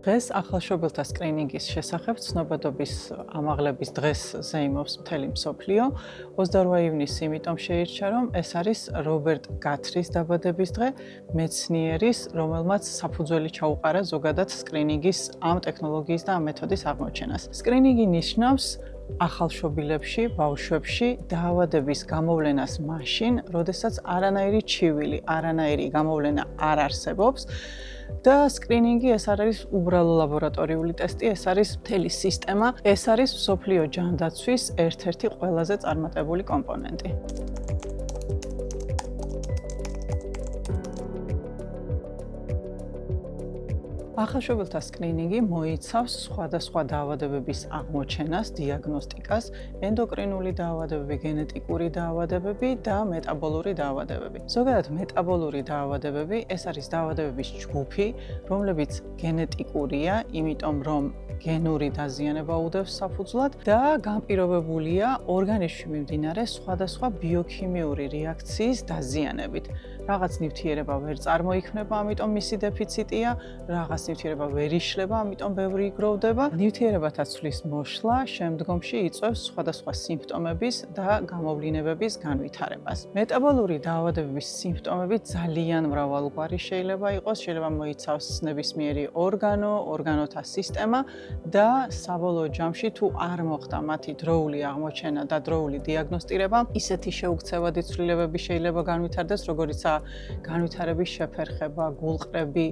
დღეს ახალშობილთა სკრინინგის შესახებ ცნობადობის ამაღლების დღეს ზეიმობს მთელი მსოფლიო. 28 ივნისი იმიტომ შეირჩა, რომ ეს არის რობერტ გათრის დაბადების დღე, მეცნიერის, რომელმაც საფუძველი ჩაუყარა ზოგადად სკრინინგის ამ ტექნოლოგიის და ამ მეთოდის აღმოჩენას. სკრინინგი ნიშნავს ახალშობილებში, ბავშვებში დაავადების გამოვლენას მაშინ, როდესაც არანაირი ჩივილი, არანაირი გამოვლენა არ არსებობს. და სკრინინგი ეს არ არის უბრალო ლაბორატორიული ტესტი, ეს არის მთელი სისტემა, ეს არის მსოფლიო ჯანდაცვის ერთ-ერთი ყველაზე წარმატებული კომპონენტი. ახალშობილთა სკრინინგი მოიცავს სხვადასხვა დაავადებების აღმოჩენას, დიაგნოსტიკას, ენდოკრინული დაავადებები, გენეტიკური დაავადებები და მეტაბოლური დაავადებები. ზოგადად მეტაბოლური დაავადებები ეს არის დაავადებების ჯგუფი, რომლებიც გენეტიკურია, იმიტომ რომ გენური დაზიანება უდევს საფუძვლად და განპირობებულია ორგანიზმში მიმდინარე სხვადასხვა ბიოქიმიური რეაქციის დაზიანებით. რაღაც ნივთიერება ვერ წარმოიქმნება, ამიტომ მისი დეფიციტია, რაღაც ნივთიერება ვერ იშლება, ამიტომ ბევრი იგროვდება. ნივთიერებათა ცვლის მოშლა შემდგომში იწვევს სხვადასხვა სიმპტომების და გამოვლინებების განვითარებას. მეტაბოლური დაავადებების სიმპტომები ძალიან მრავალგვარი შეიძლება იყოს, შეიძლება მოიცავს ნებისმიერი ორგანო, ორგანოთა სისტემა და საბოლოო ჯამში თუ არ მოხდა მათი დროული აღმოჩენა და დროული დიაგნოსტირება, ისეთი შეუქცევადი ცვლილებები შეიძლება განვითარდეს, როგორიცაა განვითარების შეფერხება, გულყრები,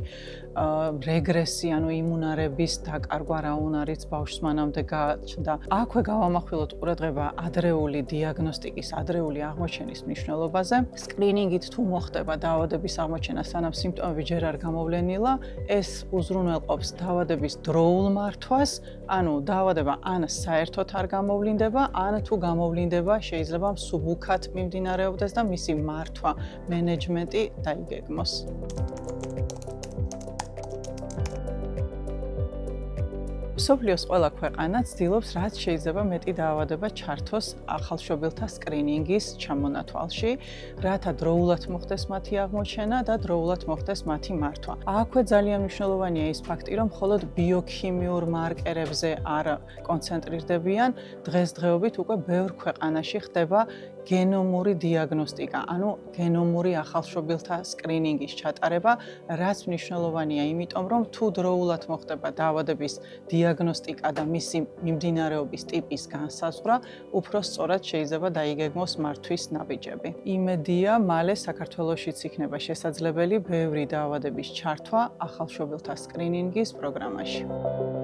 რეგრესი, ანუ იმუნარების დაკარგვა რა უნარიც ბავშვს მანამდე გააჩნდა. აქვე გავამახვილოთ ყურადღება ადრეული დიაგნოსტიკის, ადრეული აღმოჩენის მნიშვნელობაზე. სკრინინგით თუ მოხდება დაავადების აღმოჩენა, სანამ სიმპტომები ჯერ არ გამოვლენილა, ეს უზრუნველყოფს დაავადების დროულ მართვას, ანუ დაავადება ან საერთოდ არ გამოვლინდება, ან თუ გამოვლინდება, შეიძლება მსუბუქად მიმდინარეობდეს და მისი მართვა, მენეჯმენტი დაიგეგმოს. მსოფლიოს ყველა ქვეყანა ცდილობს, რაც შეიძლება მეტი დაავადება ჩართოს ახალშობილთა სკრინინგის ჩამონათვალში, რათა დროულად მოხდეს მათი აღმოჩენა და დროულად მოხდეს მათი მართვა. აქვე ძალიან მნიშვნელოვანია ის ფაქტი, რომ მხოლოდ ბიოქიმიურ მარკერებზე არ კონცენტრირდებიან, დღესდღეობით უკვე ბევრ ქვეყანაში ხდება გენომური დიაგნოსტიკა, ანუ გენომური ახალშობილთა სკრინინგის ჩატარება, რაც მნიშვნელოვანია, იმიტომ რომ თუ დროულად მოხდება დაავადების დიაგნოსტიკა და მისი მიმდინარეობის ტიპის განსაზღვრა, უფრო სწორად შეიძლება დაიგეგმოს მართვის ნაბიჯები. იმედია, მალე საქართველოშიც იქნება შესაძლებელი ბევრი დაავადების ჩართვა ახალშობილთა სკრინინგის პროგრამაში.